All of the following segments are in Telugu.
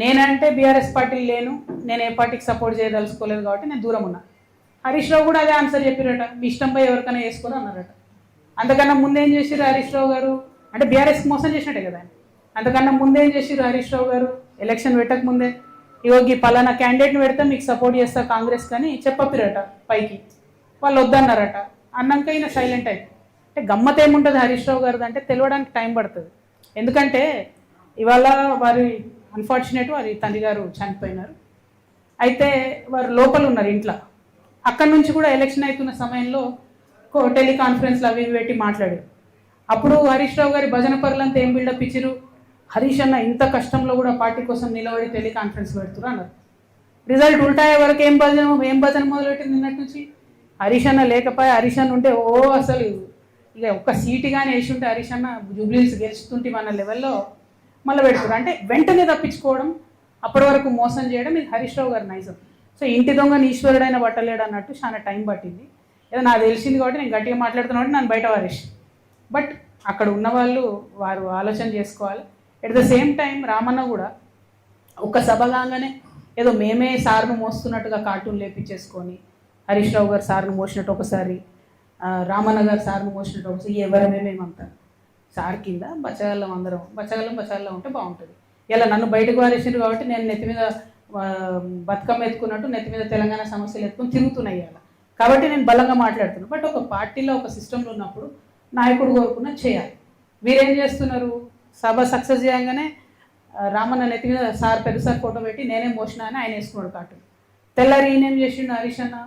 నేనంటే బీఆర్ఎస్ పార్టీ లేను, నేను ఏ పార్టీకి సపోర్ట్ చేయదలుచుకోలేదు కాబట్టి నేను దూరం ఉన్నా. హరీష్ రావు కూడా అదే ఆన్సర్ చెప్పారట, మీ ఇష్టంపై ఎవరికైనా వేసుకొని అన్నారట. అంతకన్నా ముందేం చేసిర్రు హరీష్ రావు గారు అంటే బీఆర్ఎస్కి మోసం చేసినట్టే కదా. అంతకన్నా ముందేం చేసిర్రు హరీష్ రావు గారు ఎలక్షన్ పెట్టక ముందే ఇవోగి పలానా క్యాండిడేట్ని పెడితే మీకు సపోర్ట్ చేస్తా కాంగ్రెస్ కానీ చెప్పపిరట పైకి, వాళ్ళు వద్దన్నారట. అన్నాక ఈయన సైలెంట్ అయిపోయి అంటే గమ్మత్ ఏముంటుంది హరీష్ రావు గారిది అంటే తెలియడానికి టైం పడుతుంది. ఎందుకంటే ఇవాళ వారి అన్ఫార్చునేట్ వారి తండ్రి గారు చనిపోయినారు. అయితే వారు లోపల ఉన్నారు ఇంట్లో. అక్కడి నుంచి కూడా ఎలక్షన్ అవుతున్న సమయంలో టెలికాన్ఫరెన్స్లు అవి పెట్టి మాట్లాడారు. అప్పుడు హరీష్ రావు గారి భజన పరులంతా ఏం బిల్డప్ ఇచ్చిరు, హరీష్ అన్న ఇంత కష్టంలో కూడా పార్టీ కోసం నిలబడి టెలికాన్ఫరెన్స్ పెడుతున్నారు అన్నారు. రిజల్ట్ ఉల్టాయే వరకు ఏం భజన మొదలుపెట్టింది నిన్నటి నుంచి. హరీష్ అన్న లేకపోయా, హరీష్ అన్న ఉంటే అసలు ఇక ఒక్క సీటు కానీ వేసి ఉంటే హరీష్ అన్న జూబ్లీస్ గెలుస్తుంటే మన లెవెల్లో మళ్ళీ పెడుతున్నారు. అంటే వెంటనే తప్పించుకోవడం, అప్పటి వరకు మోసం చేయడం, ఇది హరీష్ రావు గారి నైజం. సో ఇంటి దొంగని ఈశ్వరుడైన పట్టలేడు అన్నట్టు చాలా టైం పట్టింది. ఏదో నాకు తెలిసింది కాబట్టి నేను గట్టిగా మాట్లాడుతున్నా కాబట్టి నన్ను బయట వారేసి. బట్ అక్కడ ఉన్న వాళ్ళు వారు ఆలోచన చేసుకోవాలి. At the same time Ramanna కూడా ఒక సభ కాగానే ఏదో మేమే సార్ను మోస్తున్నట్టుగా కార్టూన్ లేపించేసుకొని హరీష్ రావు గారు సార్ను మోసినట్టు ఒకసారి, రామన్న గారు సార్ను మోసినట్టు ఒకసారి, ఎవరమేమేమంతా సార్ కింద బచ్చగల్లం అందరం బచ్చగల్లం ఉంటే బాగుంటుంది. ఇలా నన్ను బయటకు వారేసిండ్రు కాబట్టి నేను నెత్తి మీద బతుకమ్మ ఎత్తుకున్నట్టు నెత్తి మీద తెలంగాణ సమస్యలు ఎత్తుకొని తిరుగుతున్నాయి ఇవాళ. కాబట్టి నేను బలంగా మాట్లాడుతున్నాను. బట్ ఒక పార్టీలో ఒక సిస్టంలో ఉన్నప్పుడు నాయకుడు కోరుకున్న చేయాలి. వీరేం చేస్తున్నారు, సభ సక్సెస్ చేయగానే రామన్న నెత్తి మీద సార్ పెద్ద సార్ ఫోటో పెట్టి నేనే మోసినా అని ఆయన వేసుకున్నాడు కార్టూన్. తెల్లారి ఈయనేం చేసిండు హరీష్ అన్న,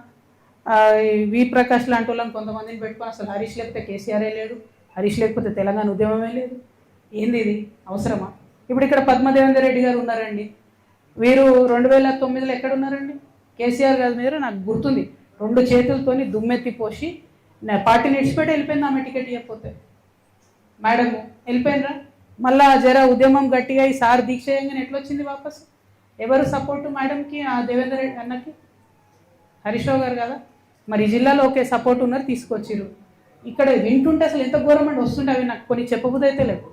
వి ప్రకాష్ లాంటి వాళ్ళని కొంతమందిని పెట్టుకొని అసలు హరీష్ లేకపోతే కేసీఆరే లేడు, హరీష్ లేకపోతే తెలంగాణ ఉద్యమమే లేదు. ఏంది ఇది అవసరమా? ఇప్పుడు ఇక్కడ పద్మదేవేందర్ రెడ్డి గారు ఉన్నారండి. వీరు 2009లో ఎక్కడున్నారండి? కేసీఆర్ గారి మీద నాకు గుర్తుంది, 2 చేతులతోని దుమ్మెత్తి పోసి పార్టీని ఇడిచిపెట్టి వెళ్ళిపోయింది. ఆమె టికెట్ ఇవ్వకపోతే మేడము వెళ్ళిపోయినరా. మళ్ళా జర ఉద్యమం గట్టిగా ఈ సార్ దీక్ష చేయగానే ఎట్లొచ్చింది వాపస్? ఎవరు సపోర్టు మేడంకి, ఆ దేవేందర్ రెడ్డి అన్నకి? హరీష్ రావు గారు కదా. మరి జిల్లాలో ఒకే సపోర్ట్ ఉన్నారు, తీసుకొచ్చిరు. ఇక్కడ వింటుంటే అసలు ఎంత గవర్నమెంట్ వస్తుంటే అవి నాకు కొన్ని చెప్పబుద్ధి అయితే లేదు.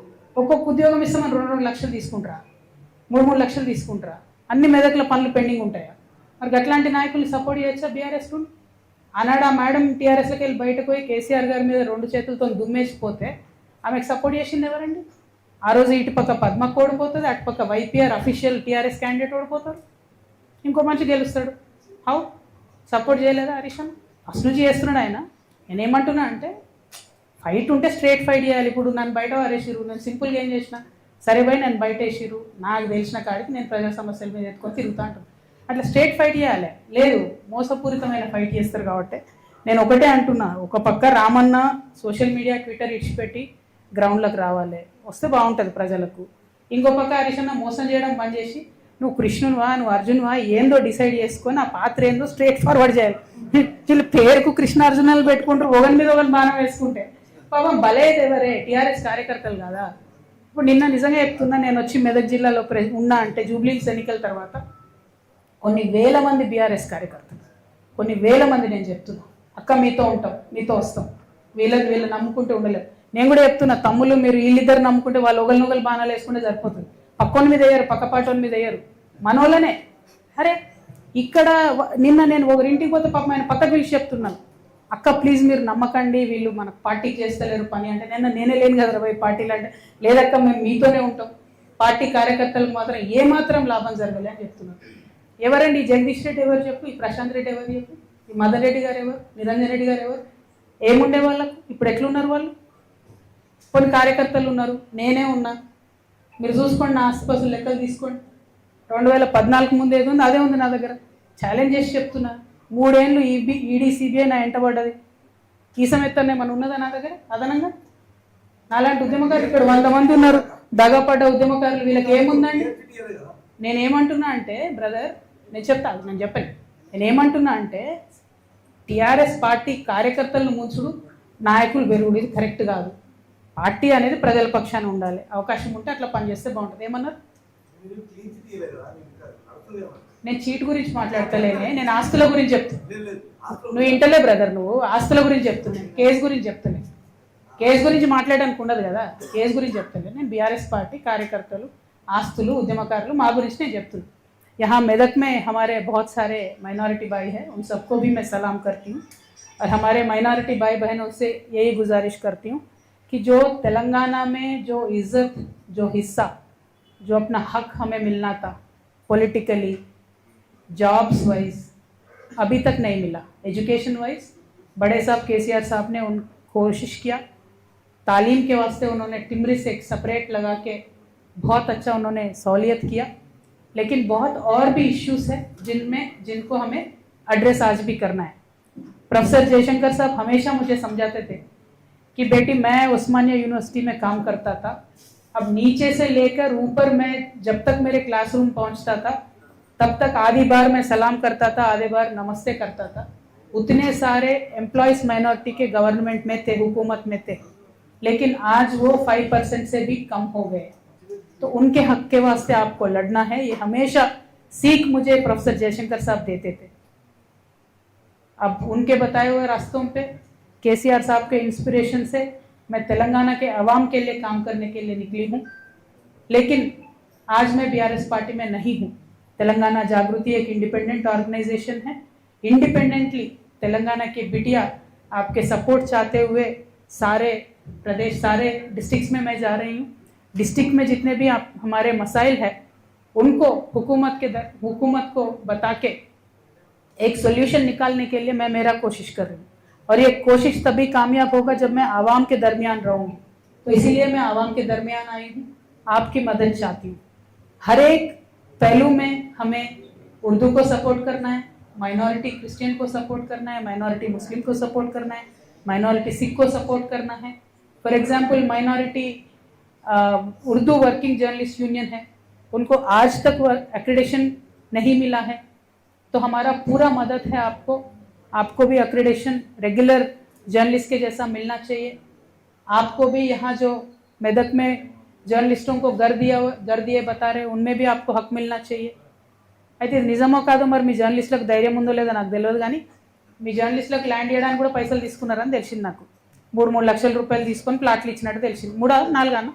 ఒక్కొక్క ఉద్యోగం ఇస్తామని 2 లక్షలు తీసుకుంటారా, 3 లక్షలు తీసుకుంటారా? అన్ని మెదక్ల పనులు పెండింగ్ ఉంటాయా? మరి అట్లాంటి నాయకుల్ని సపోర్ట్ చేయొచ్చా బీఆర్ఎస్ నుండి? ఆనాడు ఆ మేడం టీఆర్ఎస్లోకి వెళ్ళి బయటకు పోయి కేసీఆర్ గారి మీద 2 చేతులతో దుమ్మేసిపోతే ఆమెకు సపోర్ట్ చేసింది ఎవరండి? ఆ రోజు ఇటుపక్క పద్మకు ఓడిపోతుంది, అటుపక్క వైపీఆర్ అఫీషియల్ టీఆర్ఎస్ క్యాండిడేట్ ఓడిపోతాడు, ఇంకో మంచి గెలుస్తాడు. హౌ సపోర్ట్ చేయలేదా హరీష్ అన్న? అసలు చేస్తున్నాడు ఆయన. నేనేమంటున్నా అంటే ఫైట్ ఉంటే స్ట్రేట్ ఫైట్ చేయాలి. ఇప్పుడు నన్ను బయట వారేసిరు, నేను సింపుల్గా ఏం చేసిన, సరే పోయి నన్ను బయట వేసిరు, నాకు తెలిసిన కాడికి నేను ప్రజా సమస్యల మీద ఎత్తుకొని తిరుగుతా అంటాను. అట్లా స్ట్రేట్ ఫైట్ చేయాలి. లేదు, మోసపూరితమైన ఫైట్ చేస్తారు కాబట్టి నేను ఒకటే అంటున్నా, ఒక పక్క రామన్న సోషల్ మీడియా ట్విట్టర్ ఇడిచిపెట్టి గ్రౌండ్లోకి రావాలి, వస్తే బాగుంటుంది ప్రజలకు. ఇంకో పక్క హరీష్ అన్న మోసం చేయడం బంద్ చేసి నువ్వు కృష్ణునివా నువ్వు అర్జున్వా ఏందో డిసైడ్ చేసుకొని ఆ పాత్ర ఏందో స్ట్రేట్ ఫార్వర్డ్ చేయాలి. వీళ్ళు పేరుకు కృష్ణార్జునాలు పెట్టుకుంటారు, ఒకరి మీద ఒకరిని బాణం వేసుకుంటే పాపం బలేది ఎవరే, టీఆర్ఎస్ కార్యకర్తలు కదా. ఇప్పుడు నిన్న నిజంగా చెప్తున్నా, నేను వచ్చి మెదక్ జిల్లాలో ఉన్నా అంటే జూబ్లీహిల్స్ ఎన్నికల తర్వాత కొన్ని వేల మంది బీఆర్ఎస్ కార్యకర్తలు, కొన్ని వేల మంది నేను చెప్తున్నా, అక్క మీతో ఉంటాం, మీతో వస్తాం, వీళ్ళు నమ్ముకుంటూ ఉండలేరు. నేను కూడా చెప్తున్నా, తమ్ముళ్ళు మీరు వీళ్ళిద్దరు నమ్ముకుంటే వాళ్ళు ఒకరినొకరు బాణాలు వేసుకుంటే సరిపోతుంది. పక్కోని మీద వేయరు, పక్కపాటోని మీద వేయరు, మనోళ్ళనే. అరే ఇక్కడ నిన్న నేను ఒకరింటికి పోతే పాపం ఆయన పక్కకు పిలిచి చెప్తున్నాను, అక్క ప్లీజ్ మీరు నమ్మకండి, వీళ్ళు మన పార్టీకి చేస్తలేరు పని అంటే, నేనే లేను కదా పోయి పార్టీలు అంటే, లేదక్క మేము మీతోనే ఉంటాం, పార్టీ కార్యకర్తలకు మాత్రం ఏమాత్రం లాభం జరగలే అని చెప్తున్నాను. ఎవరండి ఈ జగదీష్ రెడ్డి ఎవరు చెప్పు, ఈ ప్రశాంత్ రెడ్డి ఎవరు చెప్పు, ఈ మదన్ రెడ్డి గారు ఎవరు, నిరంజన్ రెడ్డి గారు ఎవరు? ఏముండే వాళ్ళకు ఇప్పుడు ఎట్లున్నారు వాళ్ళు? కొన్ని కార్యకర్తలు ఉన్నారు, నేనే ఉన్నా, మీరు చూసుకోండి, నా ఆస్తిపాస్తులు లెక్కలు తీసుకోండి. 2014 ముందు ఏది ఉంది అదే ఉంది నా దగ్గర. ఛాలెంజ్ చేసి చెప్తున్నా, 3 ఏళ్ళు ఈడీ సిబిఐ నా ఎంటబడ్డది, కీసం ఎత్తనే మన ఉన్నదా నా దగ్గర అదనంగా? నాలాంటి ఉద్యమకారులు ఇక్కడ 100 మంది ఉన్నారు, దగపడ్డ ఉద్యమకారులు, వీళ్ళకి ఏముందండి? నేనేమంటున్నా అంటే బ్రదర్, నేను చెప్పండి, నేనేమంటున్నా అంటే టీఆర్ఎస్ పార్టీ కార్యకర్తలను ముంచుడు, నాయకులు పెరుగుడు, ఇది కరెక్ట్ కాదు. పార్టీ అనేది ప్రజల పక్షాన ఉండాలి, అవకాశం ఉంటే అట్లా పనిచేస్తే బాగుంటుంది. ఏమన్నారు? నేను చీట్ గురించి మాట్లాడతలేనే, నేను ఆస్తుల గురించి చెప్తున్నా. నువ్వు ఇంటలే బ్రదర్, నువ్వు ఆస్తుల గురించి చెప్తున్నాను, కేసు గురించి చెప్తున్నాను. కేసు గురించి మాట్లాడడానికి ఉండదు కదా, కేసు గురించి చెప్తాను. నేను బీఆర్ఎస్ పార్టీ కార్యకర్తలు ఆస్తులు ఉద్యమకారులు మా గురించి నేను చెప్తున్నాను. यहाँ मेदक में हमारे बहुत सारे माइनॉरिटी भाई हैं, उन सबको भी मैं सलाम करती हूँ और हमारे माइनॉरिटी भाई बहनों से यही गुजारिश करती हूँ कि जो तेलंगाना में जो इज़्ज़त, जो हिस्सा, जो अपना हक हमें मिलना था पॉलिटिकली, जॉब्स वाइज अभी तक नहीं मिला. एजुकेशन वाइज बड़े साहब केसीआर साहब ने उन कोशिश किया, तालीम के वास्ते उन्होंने टिमरी से एक सेपरेट लगा के बहुत अच्छा उन्होंने सहूलियत किया. लेकिन बहुत और भी इश्यूज है जिनको हमें एड्रेस आज भी करना है. प्रोफेसर जयशंकर साहब हमेशा मुझे समझाते थे कि बेटी मैं उस्मानिया यूनिवर्सिटी में काम करता था, अब नीचे से लेकर ऊपर मैं जब तक मेरे क्लासरूम पहुंचता था तब तक आधी बार मैं सलाम करता था, आधे बार नमस्ते करता था. उतने सारे एम्प्लॉयज़ माइनॉरिटी के गवर्नमेंट में थे, हुकूमत में थे, लेकिन आज वो 5% से भी कम हो गए. तो उनके हक के वास्ते आपको लड़ना है, ये हमेशा सीख मुझे प्रोफेसर जयशंकर साहब देते थे. अब उनके बताए हुए रास्तों पे केसीआर साहब के इंस्पिरेशन से मैं तेलंगाना के अवाम के लिए काम करने के लिए निकली हूँ. लेकिन आज मैं बीआरएस पार्टी में नहीं हूँ. तेलंगाना जागृति एक इंडिपेंडेंट ऑर्गेनाइजेशन है. इंडिपेंडेंटली तेलंगाना की बिटिया आपके सपोर्ट चाहते हुए सारे प्रदेश, सारे डिस्ट्रिक्ट्स में मैं जा रही हूँ. डिस्ट्रिक्ट में जितने भी आप हमारे मसाइल है उनको हुकूमत को बता के एक सोल्यूशन निकालने के लिए मैं मेरा कोशिश कर रही हूँ. और ये कोशिश तभी कामयाब होगा जब मैं आवाम के दरमियान रहूँगी. तो इसीलिए मैं आवाम के दरमियान आई हूँ, आपकी मदद चाहती हूँ. हर एक पहलू में हमें उर्दू को सपोर्ट करना है, माइनॉरिटी क्रिश्चियन को सपोर्ट करना है, माइनॉरिटी मुस्लिम को सपोर्ट करना है, माइनॉरिटी सिख को सपोर्ट करना है. For example minority Urdu working journalist union है, उनको आज तक एक्रेडिशन नहीं मिला है. तो हमारा पूरा मदद है आपको भी एक्रेडिशन रेगुलर जर्नलिस्ट के जैसा मिलना चाहिए. आपको भी यहाँ जो मेदक में जर्नलिस्टों को घर दिए बता रहे उनमें भी आपको हक मिलना चाहिए. అయితే నిజమో కాదో మరి మీ జర్నలిస్టులకు ధైర్యం ఉందో లేదో నాకు తెలియదు, కానీ మీ జర్నలిస్టులకు ల్యాండ్ చేయడానికి కూడా పైసలు తీసుకున్నారని తెలిసింది నాకు. 3 లక్షల రూపాయలు తీసుకొని ప్లాట్లు ఇచ్చినట్టు తెలిసింది. 3-4 అన్న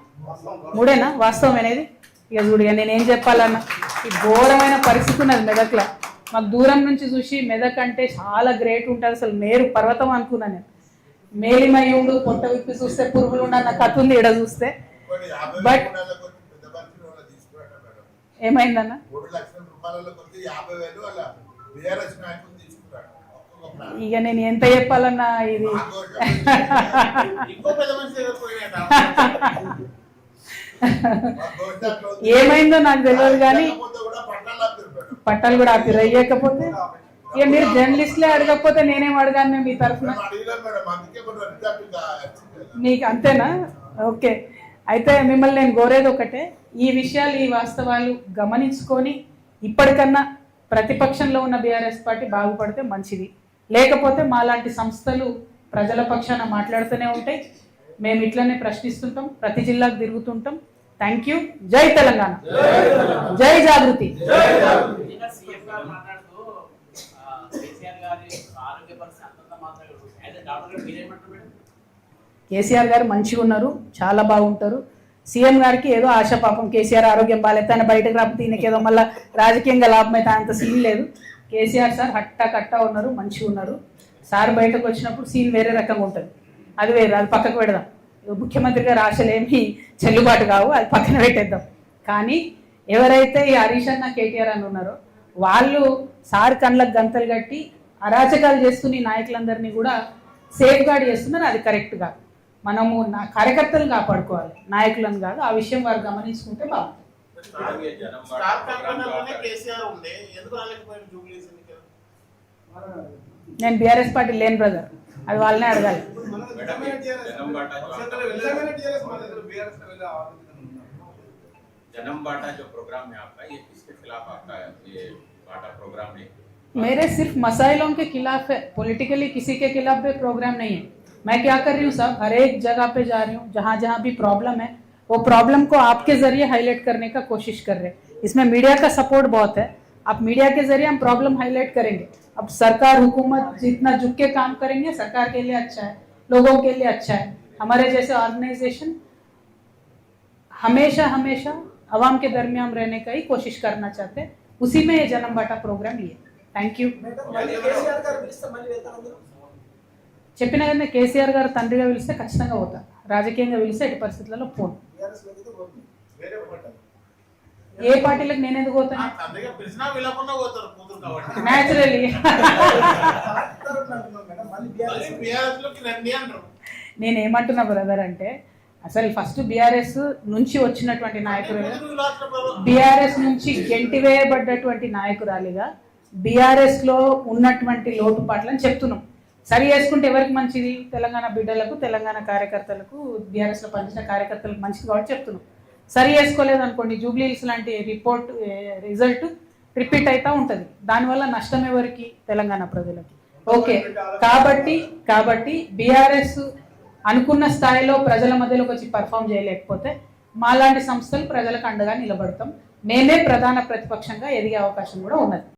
3 వాస్తవం అనేది. ఇక చూడు ఇక నేనేం చెప్పాలన్న, ఈ ఘోరమైన పరిస్థితి ఉన్నది మెదక్లో. మాకు దూరం నుంచి చూసి మెదక్ అంటే చాలా గ్రేట్ ఉంటుంది, అసలు మేరు పర్వతం అనుకున్నాను నేను. మేలిమయ్యుండు పొట్ట విప్పి చూస్తే పురుగులు ఉన్న కథ ఉంది ఈడ చూస్తే. బట్ ఏమైందన్న, ఇక నేను ఎంత చెప్పాలన్నా ఇది ఏమైందో నాకు తెలియదు, కానీ పట్టాలు కూడా ఆపి అయ్యకపోతే ఇక మీరు జర్నలిస్ట్లే అడగకపోతే నేనేం అడగాను మీ తరఫున, మీకు అంతేనా? ఓకే, అయితే మిమ్మల్ని నేను కోరేది ఒకటే, ఈ విషయాలు ఈ వాస్తవాలు గమనించుకొని ఇప్పటికన్నా ప్రతిపక్షంలో ఉన్న బీఆర్ఎస్ పార్టీ బాగుపడితే మంచిది. లేకపోతే మాలాంటి సంస్థలు ప్రజల పక్షాన మాట్లాడుతూనే ఉంటాయి, మేము ఇట్లనే ప్రశ్నిస్తుంటాం, ప్రతి జిల్లాకు తిరుగుతుంటాం. Thank you. జై తెలంగాణ, జై జాగృతి. కేసీఆర్ గారు మంచిగా ఉన్నారు, చాలా బాగుంటారు. సీఎం గారికి ఏదో ఆశ, పాపం కేసీఆర్ ఆరోగ్యం బాగాలేదు, ఆయన బయటకు రాకపోతే ఈయనకేదో మళ్ళీ రాజకీయంగా లాభం అయితే అంత సీన్ లేదు. కేసీఆర్ సార్ హట్టా కట్టా ఉన్నారు, మంచిగా ఉన్నారు. సార్ బయటకు వచ్చినప్పుడు సీన్ వేరే రకంగా ఉంటుంది, అది వేరే, అది పక్కకు పెడదాం. ముఖ్యమంత్రి గారు ఆశలేమి చెల్లుబాటు కావు, అది పక్కన పెట్టేద్దాం. కానీ ఎవరైతే ఈ హరీష్ అన్న కేటీఆర్ అని ఉన్నారో వాళ్ళు సార్ కళ్ళకు గంతలు కట్టి అరాచకాలు చేస్తున్న ఈ నాయకులందరినీ కూడా సేఫ్ గార్డ్ చేస్తున్నారు. అది కరెక్ట్గా మనము కార్యకర్తలు కాపాడుకోవాలి, నాయకులను కాదు. ఆ విషయం వారు గమనించుకుంటే బాగుంటుంది. నేను బీఆర్ఎస్ పార్టీ లేని బ్రదర్, అది వాళ్ళనే అడగాలి. मेरे सिर्फ मसाइलों के खिलाफ है, पॉलिटिकली किसी के खिलाफ भी प्रोग्राम नहीं है. मैं क्या कर रही हूँ साहब, हर एक जगह पे जा रही हूँ, जहाँ जहाँ भी प्रॉब्लम है वो प्रॉब्लम को आपके जरिए हाईलाइट करने का कोशिश कर रहे हैं. इसमें मीडिया का सपोर्ट बहुत है, आप मीडिया के जरिए हम प्रॉब्लम हाईलाइट करेंगे. अब सरकार हुकूमत जितना झुक के काम करेंगे सरकार के लिए अच्छा है, लोगों के लिए अच्छा है. हमारे जैसे ऑर्गेनाइजेशन हमेशा हमेशा अवाम के दरमियान रहने का ही कोशिश करना चाहते हैं, उसी में ये जन्म बाटा प्रोग्राम ये। Thank you. చెప్పిన కదా కేసీఆర్ గారు తండ్రిగా పిలిస్తే ఖచ్చితంగా పోతా, రాజకీయంగా పిలిస్తే ఎట్టి పరిస్థితులలో పోను। ఏ పార్టీలకు నేను ఎందుకు పోతాను? న్యాచురల్లీ నేనేమంటున్నా బ్రదర్ అంటే, అసలు ఫస్ట్ బీఆర్ఎస్ నుంచి వచ్చినటువంటి నాయకులు, బీఆర్ఎస్ నుంచి గెంటివేయబడ్డటువంటి నాయకురాలిగా బీఆర్ఎస్ లో ఉన్నటువంటి లోటుపాట్లని చెప్తున్నాం। సరి చేసుకుంటే ఎవరికి మంచిది? తెలంగాణ బిడ్డలకు, తెలంగాణ కార్యకర్తలకు, బీఆర్ఎస్ లో పనిచేసిన కార్యకర్తలకు మంచిది కాబట్టి చెప్తున్నాం। సరి చేసుకోలేదు అనుకోండి, జూబ్లీహిల్స్ లాంటి రిజల్ట్ రిపీట్ అవుతూ ఉంటుంది, దానివల్ల నష్టం ఎవరికి? తెలంగాణ ప్రజలకి। ఓకే, కాబట్టి బీఆర్ఎస్ అనుకున్న స్థాయిలో ప్రజల మధ్యలోకి వచ్చి పర్ఫామ్ చేయలేకపోతే మాలాంటి సంస్థలు ప్రజలకు అండగా నిలబడతాం, మేమే ప్రధాన ప్రతిపక్షంగా ఎదిగే అవకాశం కూడా ఉన్నది।